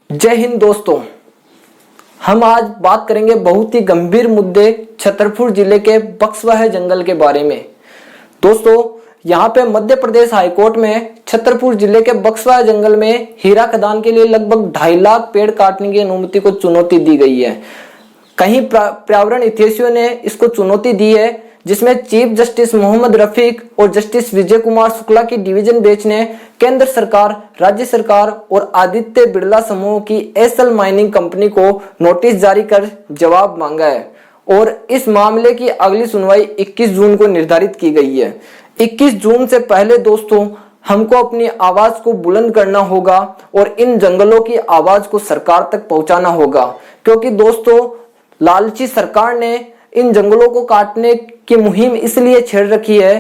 जय हिंद दोस्तों। हम आज बात करेंगे बहुत ही गंभीर मुद्दे छतरपुर जिले के बक्सवाह जंगल के बारे में। दोस्तों, यहाँ पे मध्य प्रदेश हाईकोर्ट में छतरपुर जिले के बक्सवाह जंगल में हीरा खदान के लिए लगभग 2.5 लाख पेड़ काटने की अनुमति को चुनौती दी गई है। कहीं पर्यावरण हितैषियों ने इसको चुनौती दी है, जिसमें चीफ जस्टिस मोहम्मद रफीक और जस्टिस विजय कुमार शुक्ला की डिवीजन बेंच ने केंद्र सरकार, राज्य सरकार और आदित्य बिरला समूह की एसएल माइनिंग कंपनी को नोटिस जारी कर जवाब मांगा है और इस मामले की अगली सुनवाई 21 जून को निर्धारित की गई है। 21 जून से पहले दोस्तों, हमको अपनी आवाज को बुलंद करना होगा और इन जंगलों की आवाज को सरकार तक पहुंचाना होगा, क्योंकि दोस्तों लालची सरकार ने इन जंगलों को काटने की मुहिम इसलिए छेड़ रखी है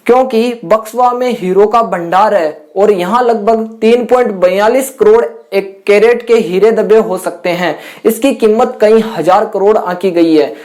क्योंकि बक्सवाह में हीरो का भंडार है और यहाँ लगभग 3.42 करोड़ एक कैरेट के हीरे दबे हो सकते हैं। इसकी कीमत कई हजार करोड़ आंकी गई है,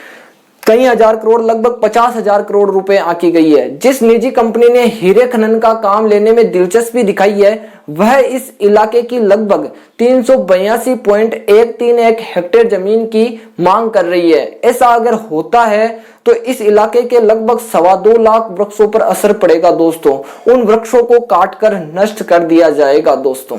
कई हजार करोड़, लगभग 50,000 करोड़ रुपए आंकी गई है। जिस निजी कंपनी ने हीरे खनन का काम लेने में दिलचस्पी दिखाई है, वह इस इलाके की लगभग 382.131 हेक्टेयर जमीन की मांग कर रही है। ऐसा अगर होता है तो इस इलाके के लगभग 2.25 लाख वृक्षों पर असर पड़ेगा दोस्तों। उन वृक्षों को काटकर नष्ट कर दिया जाएगा दोस्तों,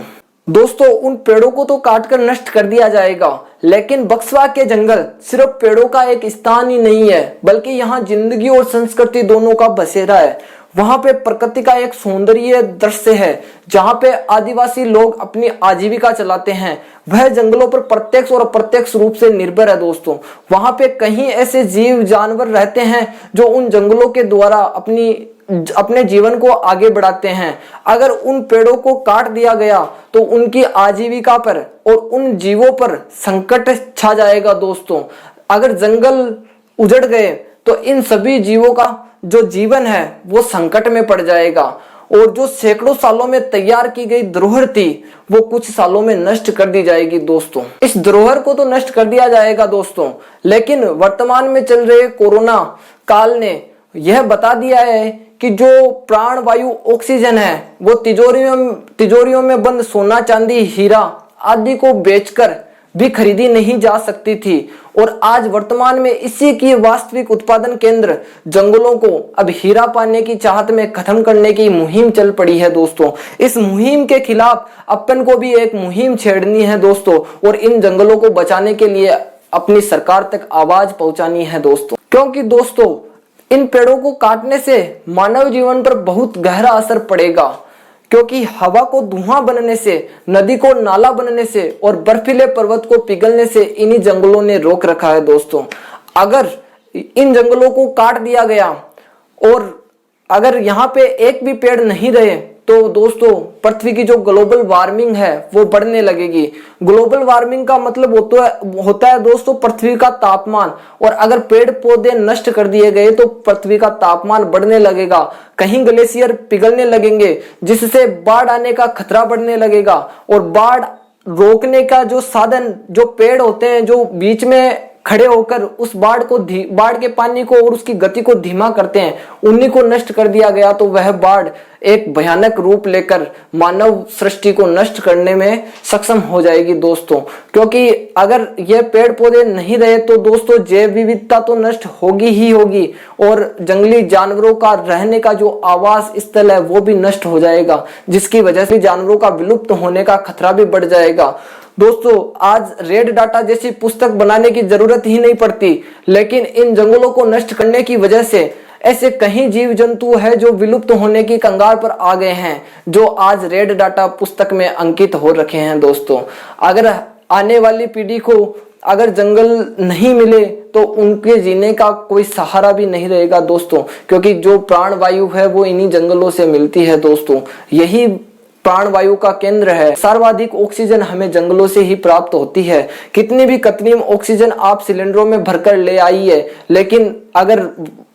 उन पेड़ों को तो काटकर नष्ट कर दिया जाएगा, लेकिन बक्सवाह के जंगल सिर्फ पेड़ों का एक स्थान ही नहीं है, बल्कि यहाँ जिंदगी और संस्कृति दोनों का बसेरा है। वहां पे प्रकृति का एक सौंदर्य दृश्य है जहाँ पे आदिवासी लोग अपनी आजीविका चलाते हैं। वह जंगलों पर प्रत्यक्ष और अप्रत्यक्ष रूप से निर्भर है दोस्तों। वहां पे कहीं ऐसे जीव जानवर रहते हैं जो उन जंगलों के द्वारा अपने जीवन को आगे बढ़ाते हैं। अगर उन पेड़ों को काट दिया गया तो उनकी आजीविका पर और उन जीवों पर संकट छा जाएगा दोस्तों। अगर जंगल उजड़ गए तो इन सभी जीवों का जो जीवन है वो संकट में पड़ जाएगा और जो सैकड़ों सालों में तैयार की गई धरोहर थी वो कुछ सालों में नष्ट कर दी जाएगी दोस्तों। इस धरोहर को तो नष्ट कर दिया जाएगा दोस्तों, लेकिन वर्तमान में चल रहे कोरोना काल ने यह बता दिया है कि जो प्राण वायु ऑक्सीजन है वो तिजोरियों में बंद सोना, चांदी, हीरा आदि को बेचकर भी खरीदी नहीं जा सकती थी और आज वर्तमान में इसी की वास्तविक उत्पादन केंद्र जंगलों को अब हीरा पाने की चाहत में खत्म करने की मुहिम चल पड़ी है दोस्तों। इस मुहिम के खिलाफ अपन को भी एक मुहिम छेड़नी है दोस्तों और इन जंगलों को बचाने के लिए अपनी सरकार तक आवाज पहुंचानी है दोस्तों, क्योंकि दोस्तों इन पेड़ों को काटने से मानव जीवन पर बहुत गहरा असर पड़ेगा, क्योंकि हवा को धुआं बनने से, नदी को नाला बनने से और बर्फीले पर्वत को पिघलने से इन्हीं जंगलों ने रोक रखा है दोस्तों। अगर इन जंगलों को काट दिया गया और अगर यहाँ पे एक भी पेड़ नहीं रहे तो दोस्तों पृथ्वी की जो ग्लोबल वार्मिंग है वो बढ़ने लगेगी। ग्लोबल वार्मिंग का मतलब होता है दोस्तों पृथ्वी का तापमान, और अगर पेड़ पौधे नष्ट कर दिए गए तो पृथ्वी का तापमान बढ़ने लगेगा। कहीं ग्लेशियर पिघलने लगेंगे जिससे बाढ़ आने का खतरा बढ़ने लगेगा और बाढ़ रोकने का जो साधन, जो पेड़ होते हैं जो बीच में खड़े होकर उस बाढ़ के पानी को और उसकी गति को धीमा करते हैं, उन्हीं को नष्ट कर दिया गया तो वह बाढ़ एक भयानक रूप लेकर मानव सृष्टि को नष्ट करने में सक्षम हो जाएगी दोस्तों। क्योंकि अगर ये पेड़ पौधे नहीं रहे तो दोस्तों जैव विविधता तो नष्ट होगी ही होगी और जंगली जानवरों का रहने का जो आवास स्थल है वो भी नष्ट हो जाएगा, जिसकी वजह से जानवरों का विलुप्त होने का खतरा भी बढ़ जाएगा। दोस्तों आज रेड डाटा जैसी पुस्तक बनाने की जरूरत ही नहीं पड़ती, लेकिन इन जंगलों को नष्ट करने की वजह से ऐसे कई जीव जंतु है जो विलुप्त होने की कगार पर आ गए हैं, जो आज रेड डाटा पुस्तक में अंकित हो रखे हैं दोस्तों। अगर आने वाली पीढ़ी को अगर जंगल नहीं मिले तो उनके जीने का कोई सहारा भी नहीं रहेगा दोस्तों, क्योंकि जो प्राण वायु है वो इन्हीं जंगलों से मिलती है दोस्तों। यही प्राणवायु का केंद्र है। सर्वाधिक ऑक्सीजन हमें जंगलों से ही प्राप्त होती है। कितनी भी कृत्रिम ऑक्सीजन आप सिलेंडरों में भरकर ले आइए, लेकिन अगर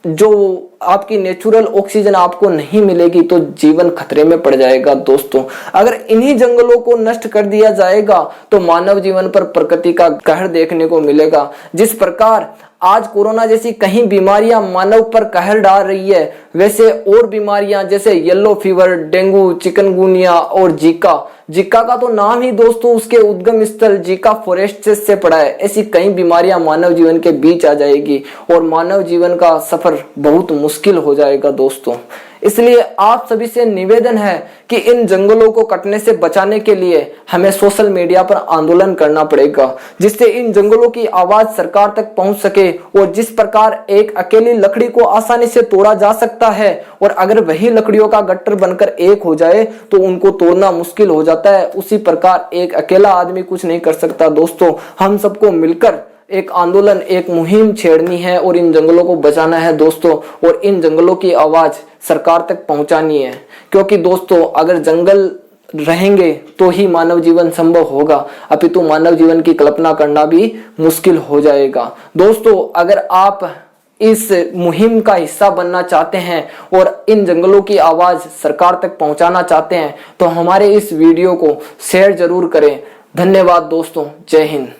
जो आपकी नेचुरल ऑक्सीजन आपको नहीं मिलेगी तो जीवन खतरे में पड़ जाएगा दोस्तों। अगर इन्हीं जंगलों को नष्ट कर दिया जाएगा तो मानव जीवन पर प्रकृति का कहर देखने को मिलेगा। जिस प्रकार आज कोरोना जैसी कहीं बीमारियां मानव पर कहर डाल रही है, वैसे और बीमारियां जैसे येलो फीवर, डेंगू, चिकनगुनिया और जीका का तो नाम ही दोस्तों उसके उद्गम स्थल जीका फॉरेस्ट से पड़ा है। ऐसी कई बीमारियां मानव जीवन के बीच आ जाएगी और मानव जीवन का सफर बहुत मुश्किल हो जाएगा दोस्तों। इसलिए आप सभी से निवेदन है कि इन जंगलों को कटने से बचाने के लिए हमें सोशल मीडिया पर आंदोलन करना पड़ेगा, जिससे इन जंगलों की आवाज सरकार तक पहुंच सके। और जिस प्रकार एक अकेली लकड़ी को आसानी से तोड़ा जा सकता है और अगर वही लकड़ियों का गट्ठर बनकर एक हो जाए तो उनको तोड़ना मुश्किल हो जाता है, उसी प्रकार एक अकेला आदमी कुछ नहीं कर सकता दोस्तों। हम सबको मिलकर एक आंदोलन, एक मुहिम छेड़नी है और इन जंगलों को बचाना है दोस्तों, और इन जंगलों की आवाज सरकार तक पहुंचानी है। क्योंकि दोस्तों अगर जंगल रहेंगे तो ही मानव जीवन संभव होगा, अपितु मानव जीवन की कल्पना करना भी मुश्किल हो जाएगा। दोस्तों अगर आप इस मुहिम का हिस्सा बनना चाहते हैं और इन जंगलों की आवाज सरकार तक पहुंचाना चाहते हैं तो हमारे इस वीडियो को शेयर जरूर करें। धन्यवाद दोस्तों, जय हिंद।